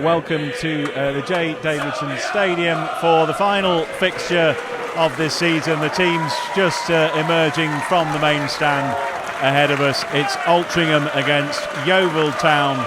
welcome to the J. Davidson Stadium for the final fixture of this season. The team's just emerging from the main stand ahead of us. It's Altrincham against Yeovil Town.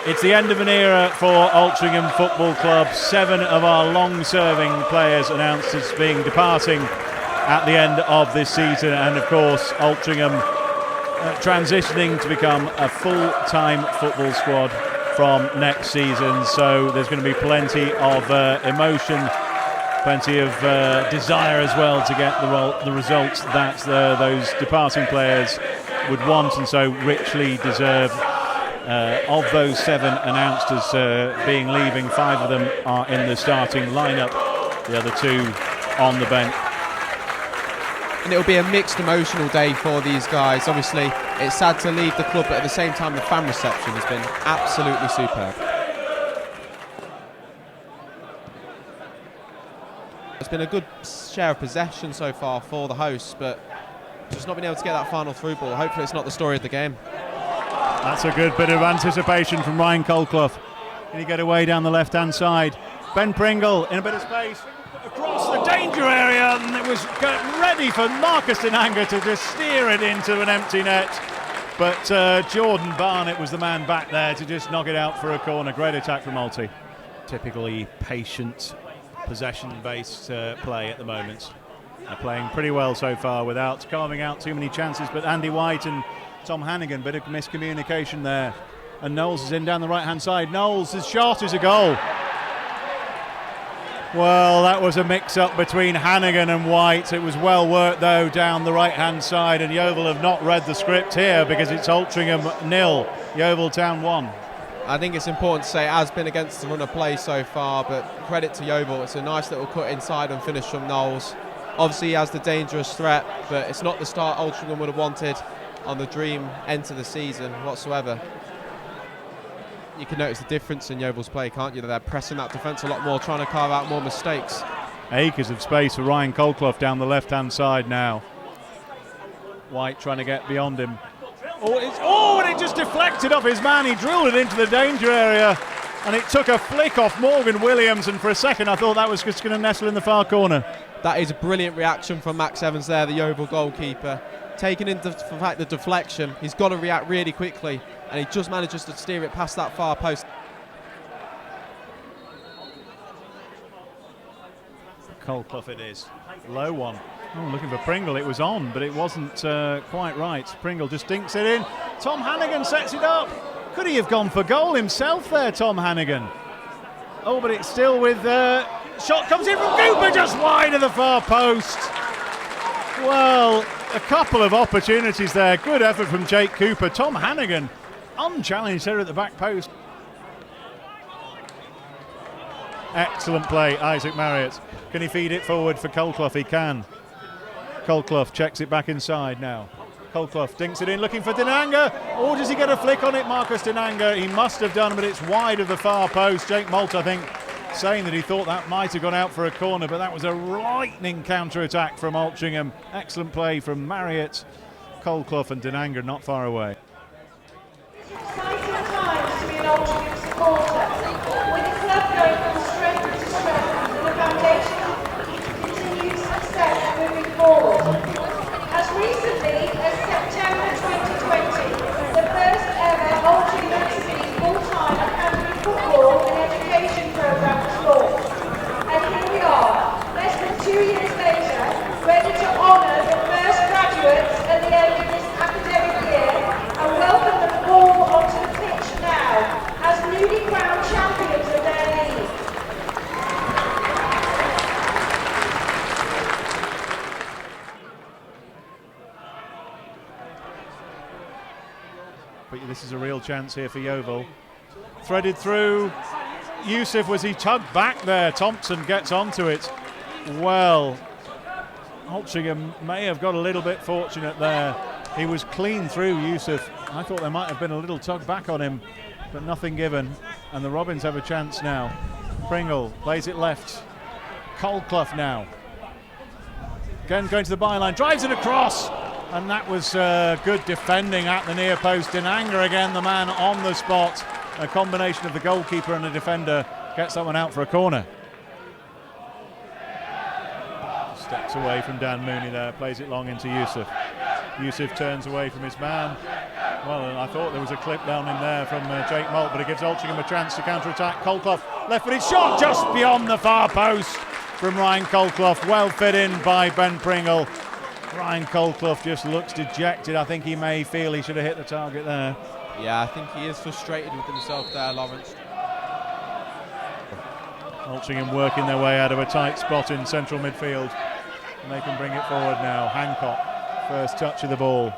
It's the end of an era for Altrincham Football Club. 7 of our long-serving players announced as being departing at the end of this season, and of course Altrincham transitioning to become a full-time football squad from next season. So there's going to be plenty of emotion, plenty of desire as well to get the results that those departing players would want and so richly deserve. Of those 7 announced as being leaving, 5 of them are in the starting lineup, the other 2 on the bench. And it'll be a mixed emotional day for these guys. Obviously, it's sad to leave the club, but at the same time, the fan reception has been absolutely superb. It's been a good share of possession so far for the hosts, but just not been able to get that final through ball. Hopefully it's not the story of the game. That's a good bit of anticipation from Ryan Colclough. Can he get away down the left-hand side? Ben Pringle in a bit of space. Across the danger area, and it was ready for Marcus Dinanga to just steer it into an empty net. But Jordan Barnett was the man back there to just knock it out for a corner. Great attack from Alty. Typically patient, possession-based play at the moment. They're playing pretty well so far without carving out too many chances, but Andy White and Tom Hannigan, bit of miscommunication there. And Knowles is in down the right-hand side. Knowles' shot is a goal. Well, that was a mix-up between Hannigan and White. It was well worked, though, down the right-hand side, and Yeovil have not read the script here because it's Altrincham 0, Yeovil Town 1. I think it's important to say it has been against the run of play so far, but credit to Yeovil. It's a nice little cut inside and finish from Knowles. Obviously, he has the dangerous threat, but it's not the start Altrincham would have wanted on the dream end to the season whatsoever. You can notice the difference in Yeovil's play, can't you? They're pressing that defence a lot more, trying to carve out more mistakes. Acres of space for Ryan Colclough down the left-hand side now. White trying to get beyond him. And it just deflected off his man. He drilled it into the danger area, and it took a flick off Morgan Williams, and for a second I thought that was just going to nestle in the far corner. That is a brilliant reaction from Max Evans there, the Yeovil goalkeeper. Taking into fact the deflection, he's got to react really quickly, and he just manages to steer it past that far post. Colclough it is. Low one. Oh, looking for Pringle. It was on, but it wasn't quite right. Pringle just dinks it in. Tom Hannigan sets it up. Could he have gone for goal himself there, Tom Hannigan? Oh, but it's still with... shot comes in from Cooper, just wide of the far post. Well, a couple of opportunities there. Good effort from Jake Cooper. Tom Hannigan, unchallenged here at the back post. Excellent play, Isaac Marriott. Can he feed it forward for Colclough? He can. Colclough checks it back inside now. Colclough dinks it in, looking for Dinanga. Or does he get a flick on it, Marcus Dinanga? He must have done, but it's wide of the far post. Jake Malt, I think, saying that he thought that might have gone out for a corner, but that was a lightning counter-attack from Altrincham. Excellent play from Marriott, Colclough and Dinanga not far away. Exciting times to be an Altrincham supporter, with the club going from strength to strength and the foundation for continued success moving forward. As recently as September 2020, the first ever Altrincham City full-time academy football and education programme was launched. And here we are, less than 2 years later, ready to honour the first graduates at the end of this academic year and welcome them all onto the pitch now as newly crowned champions of their league. But this is a real chance here for Yeovil. Threaded through. Yusuf, was he tugged back there? Thompson gets onto it. Well, Altrincham may have got a little bit fortunate there. He was clean through Yusuf. I thought there might have been a little tug back on him, but nothing given. And the Robins have a chance now. Pringle plays it left. Colclough now. Again going to the byline, drives it across. And that was good defending at the near post. Dinanga again, the man on the spot. a combination of the goalkeeper and the defender gets that one out for a corner. Steps away from Dan Mooney there, plays it long into Yusuf. Yusuf turns away from his man. Well, I thought there was a clip down in there from Jake Malt, but it gives Altrincham a chance to counter-attack. Colclough, left-footed shot just beyond the far post from Ryan Colclough. Well fit in by Ben Pringle. Ryan Colclough just looks dejected. I think he may feel he should have hit the target there. Yeah, I think he is frustrated with himself there, Lawrence. Altrincham working their way out of a tight spot in central midfield. And they can bring it forward now. Hancock, first touch of the ball.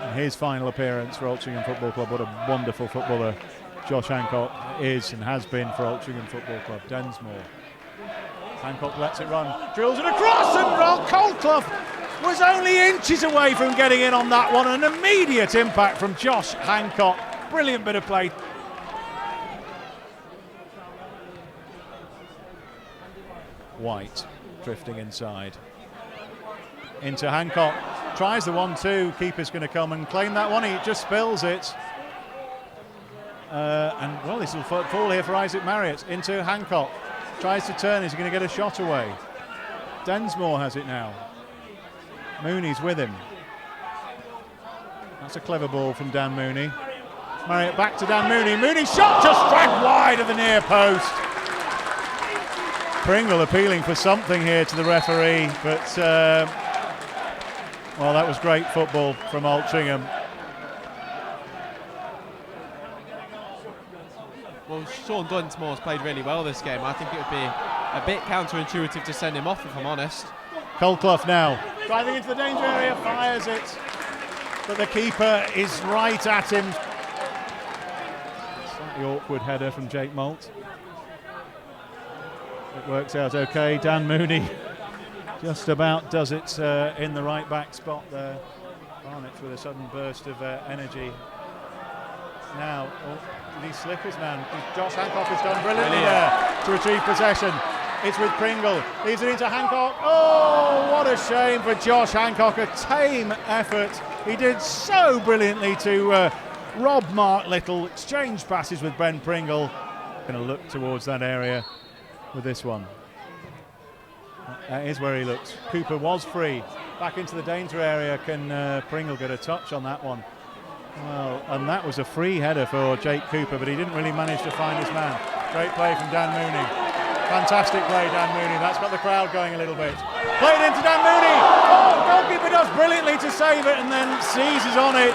And his final appearance for Altrincham Football Club. What a wonderful footballer Josh Hancock is and has been for Altrincham Football Club. Densmore. Hancock lets it run, drills it across, and Colclough was only inches away from getting in on that one. An immediate impact from Josh Hancock. Brilliant bit of play. White drifting inside. Into Hancock. Tries the 1-2. Keeper's going to come and claim that one. He just spills it. And well, this will fall here for Isaac Marriott. Into Hancock. Tries to turn. Is he going to get a shot away? Densmore has it now. Mooney's with him. That's a clever ball from Dan Mooney. Marriott back to Dan Mooney. Mooney's shot just dragged wide of the near post. Pringle appealing for something here to the referee, but well, that was great football from Altrincham. Well, Sean Dunsmore's played really well this game. I think it would be a bit counterintuitive to send him off, if I'm honest. Colclough now, driving into the danger area, fires it, but the keeper is right at him. Slightly awkward header from Jake Malt. It works out okay. Dan Mooney just about does it in the right back spot there. Barnett with a sudden burst of energy. Now, did he slip his man? Josh Hancock has done brilliantly there to retrieve possession. It's with Pringle, leaves it into Hancock. Oh, what a shame for Josh Hancock. A tame effort. He did so brilliantly to rob Mark Little. Exchange passes with Ben Pringle. Going to look towards that area with this one. That is where he looks. Cooper was free. Back into the danger area. Can Pringle get a touch on that one? Well, and that was a free header for Jake Cooper, but he didn't really manage to find his man. Great play from Dan Mooney. Fantastic play, Dan Mooney. That's got the crowd going a little bit. Played into Dan Mooney. Oh, goalkeeper does brilliantly to save it and then seizes on it.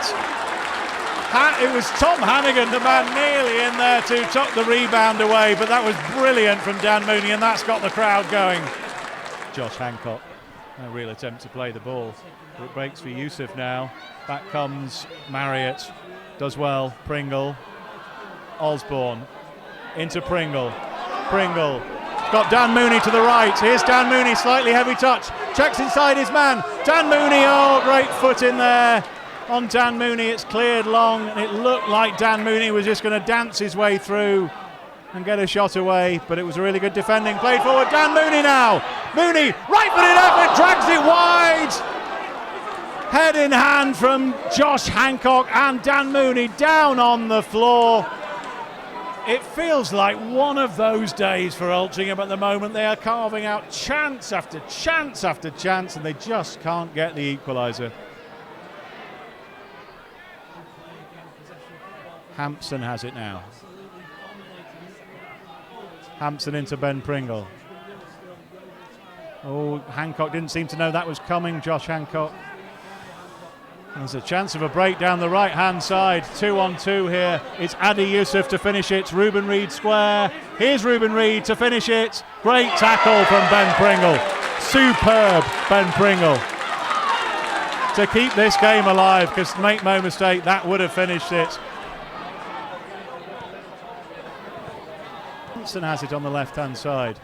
It was Tom Hannigan, the man nearly in there to tuck the rebound away, but that was brilliant from Dan Mooney, and that's got the crowd going. Josh Hancock, a real attempt to play the ball. It breaks for Yusuf now. Back comes Marriott, does well. Pringle, Osborne, into Pringle. Pringle, got Dan Mooney to the right. Here's Dan Mooney, slightly heavy touch. Checks inside his man. Dan Mooney, oh, great foot in there. On Dan Mooney, it's cleared long, and it looked like Dan Mooney was just going to dance his way through and get a shot away, but it was a really good defending. Played forward, Dan Mooney now. Mooney, right-footed effort, drags it wide. Head in hand from Josh Hancock, and Dan Mooney down on the floor. It feels like one of those days for Altrincham at the moment. They are carving out chance after chance after chance, and they just can't get the equaliser. Hampson has it now. Hampson into Ben Pringle. Oh, Hancock didn't seem to know that was coming, Josh Hancock. There's a chance of a break down the right-hand side. 2-on-2 here. It's Adi Yusuf to finish it. Ruben Reid square. Here's Ruben Reid to finish it. Great tackle from Ben Pringle. Superb Ben Pringle. To keep this game alive, because make no mistake, that would have finished it. Hampson has it on the left-hand side.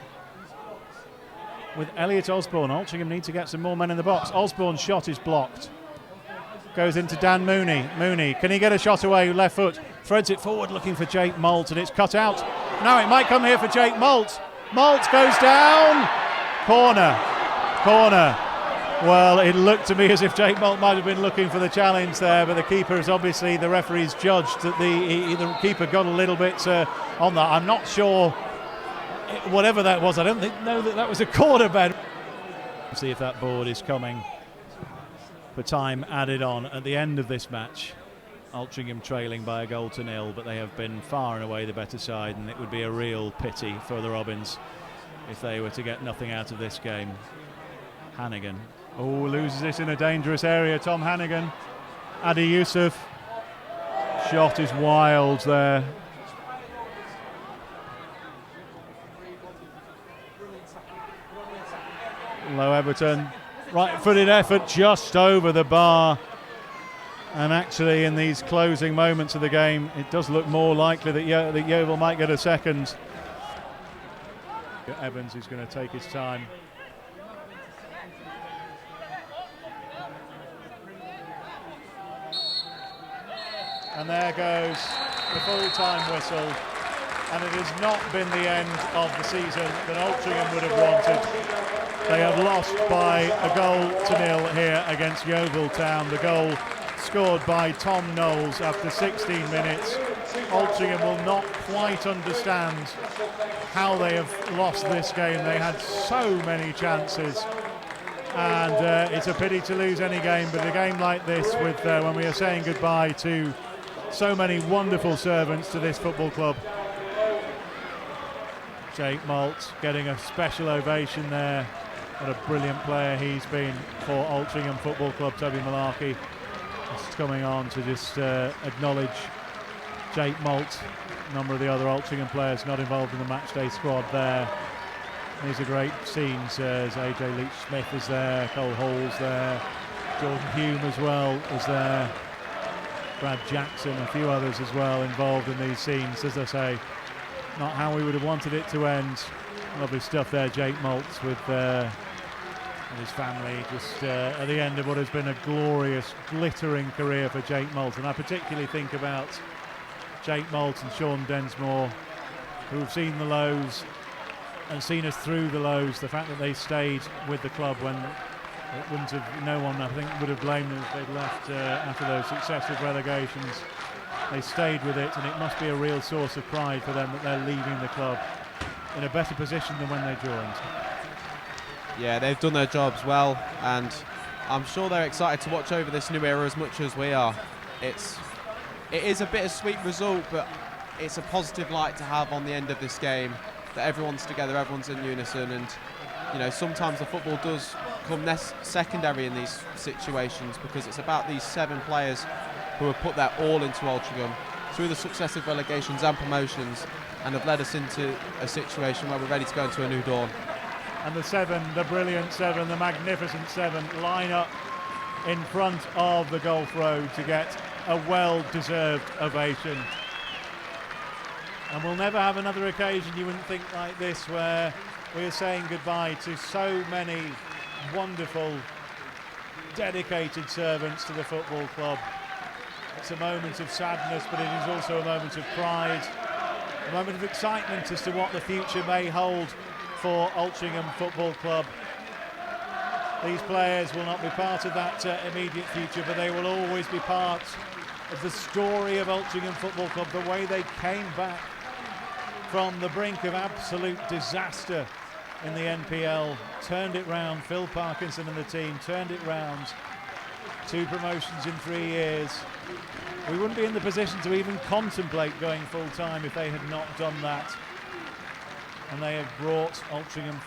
With Elliot Osborne, Altrincham need to get some more men in the box. Osborne's shot is blocked. Goes into Dan Mooney. Mooney, can he get a shot away? Left foot, threads it forward looking for Jake Malt, and it's cut out. Now it might come here for Jake Malt. Malt goes down. Corner. Corner. Well, it looked to me as if Jake Malt might have been looking for the challenge there, but the keeper is obviously, the referee's judged that the keeper got a little bit on that. I'm not sure, whatever that was, I don't know that was a corner, Ben. See if that board is coming for time added on at the end of this match. Altrincham trailing by a 1-0, but they have been far and away the better side, and it would be a real pity for the Robins if they were to get nothing out of this game. Hannigan. Oh, loses it in a dangerous area, Tom Hannigan. Adi Yusuf. Shot is wild there. Low Everton. Right-footed effort just over the bar. And actually, in these closing moments of the game, it does look more likely that Yeovil might get a second. Evans is going to take his time. And there goes the full-time whistle, and it has not been the end of the season that Altrincham would have wanted. They have lost by 1-0 here against Yeovil Town. The goal scored by Tom Knowles after 16 minutes. Altrincham will not quite understand how they have lost this game. They had so many chances, and it's a pity to lose any game, but a game like this, with when we are saying goodbye to so many wonderful servants to this football club. Jake Malt getting a special ovation there. What a brilliant player he's been for Altrincham Football Club. Toby Malarkey just coming on to just acknowledge Jake Malt. A number of the other Altrincham players not involved in the matchday squad there. These are great scenes as AJ Leach-Smith is there, Cole Hall's there, Jordan Hume as well is there, Brad Jackson, a few others as well involved in these scenes. As I say, not how we would have wanted it to end. Lovely stuff there, Jake Maltz with his family just at the end of what has been a glorious, glittering career for Jake Malt. And I particularly think about Jake Malt and Sean Densmore, who have seen the lows and seen us through the lows. The fact that they stayed with the club when it wouldn't have, no one I think would have blamed them if they'd left after those successive relegations. They stayed with it, and it must be a real source of pride for them that they're leaving the club in a better position than when they joined. Yeah, they've done their jobs well, and I'm sure they're excited to watch over this new era as much as we are. It is a bittersweet result, but it's a positive light to have on the end of this game, that everyone's together, everyone's in unison, and you know, sometimes the football does come secondary in these situations, because it's about these 7 players who have put their all into Altrincham through the successive relegations and promotions, and have led us into a situation where we're ready to go into a new dawn. And the 7, the brilliant 7, the magnificent 7 line up in front of the Gulf Road to get a well-deserved ovation. And we'll never have another occasion, you wouldn't think, like this, where we are saying goodbye to so many wonderful, dedicated servants to the football club. It's a moment of sadness, but it is also a moment of pride, a moment of excitement as to what the future may hold for Altrincham Football Club. These players will not be part of that immediate future, but they will always be part of the story of Altrincham Football Club, the way they came back from the brink of absolute disaster in the NPL, turned it round. Phil Parkinson and the team turned it round. 2 promotions in 3 years. We wouldn't be in the position to even contemplate going full-time if they had not done that. And they have brought Altrincham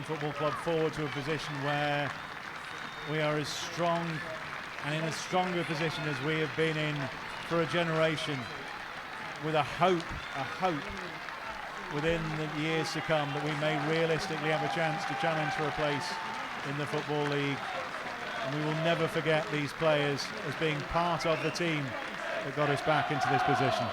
Football Club forward to a position where we are as strong and in as stronger a position as we have been in for a generation, with a hope within the years to come that we may realistically have a chance to challenge for a place in the Football League. And we will never forget these players as being part of the team that got us back into this position.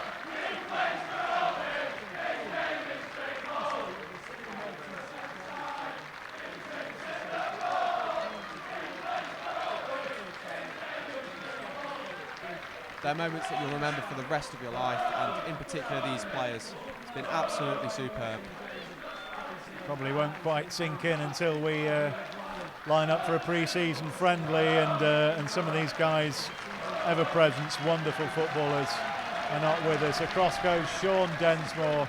They're moments that you'll remember for the rest of your life, and in particular these players. It's been absolutely superb. Probably won't quite sink in until we line up for a pre-season friendly, and some of these guys, ever present, wonderful footballers, are not with us. Across goes Sean Densmore,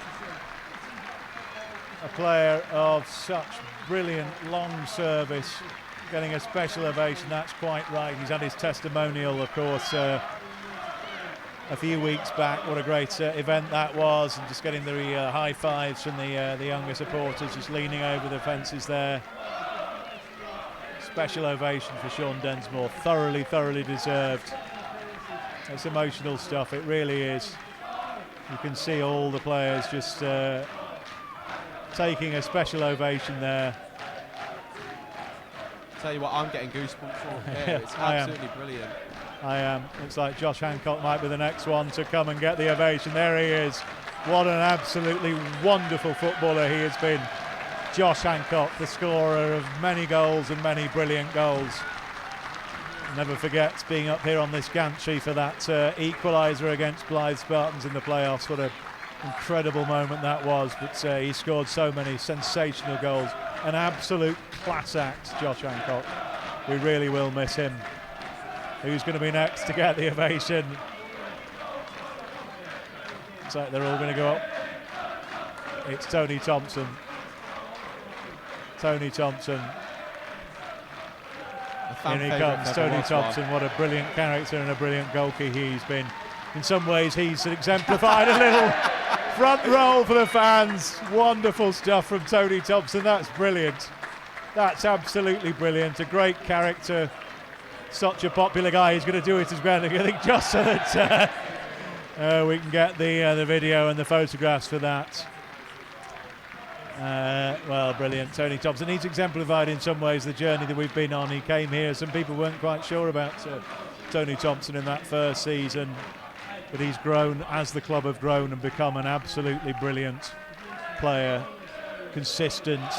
a player of such brilliant long service, getting a special ovation. That's quite right. He's had his testimonial, of course, a few weeks back. What a great event that was, and just getting the high fives from the younger supporters, just leaning over the fences there. Special ovation for Sean Densmore, thoroughly deserved. It's emotional stuff, it really is. You can see all the players just taking a special ovation there. Tell you what, I'm getting goosebumps from here. It's absolutely brilliant. I am. Looks like Josh Hancock might be the next one to come and get the ovation. There he is. What an absolutely wonderful footballer he has been. Josh Hancock, the scorer of many goals and many brilliant goals. Never forgets being up here on this gantry for that equaliser against Blythe Spartans in the playoffs. What an incredible moment that was. But he scored so many sensational goals. An absolute class act, Josh Hancock. We really will miss him. Who's going to be next to get the ovation? Looks like they're all going to go up. It's Tony Thompson. Tony Thompson. Here he comes, Tony Thompson. What a brilliant character and a brilliant goalkeeper he's been. In some ways, he's exemplified a little front row for the fans. Wonderful stuff from Tony Thompson. That's brilliant. That's absolutely brilliant. A great character. Such a popular guy. He's going to do it as well, I think, just so that we can get the video and the photographs for that. Well, brilliant. Tony Thompson. He's exemplified in some ways the journey that we've been on. He came here. Some people weren't quite sure about Tony Thompson in that first season, but he's grown as the club have grown and become an absolutely brilliant player. Consistent,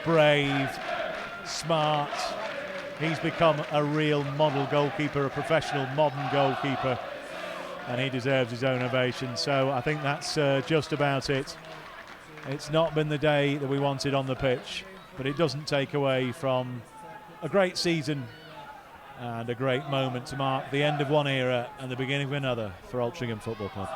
brave, smart. He's become a real model goalkeeper, a professional modern goalkeeper, and he deserves his own ovation. So I think that's just about it. It's not been the day that we wanted on the pitch, but it doesn't take away from a great season and a great moment to mark the end of one era and the beginning of another for Altrincham Football Club.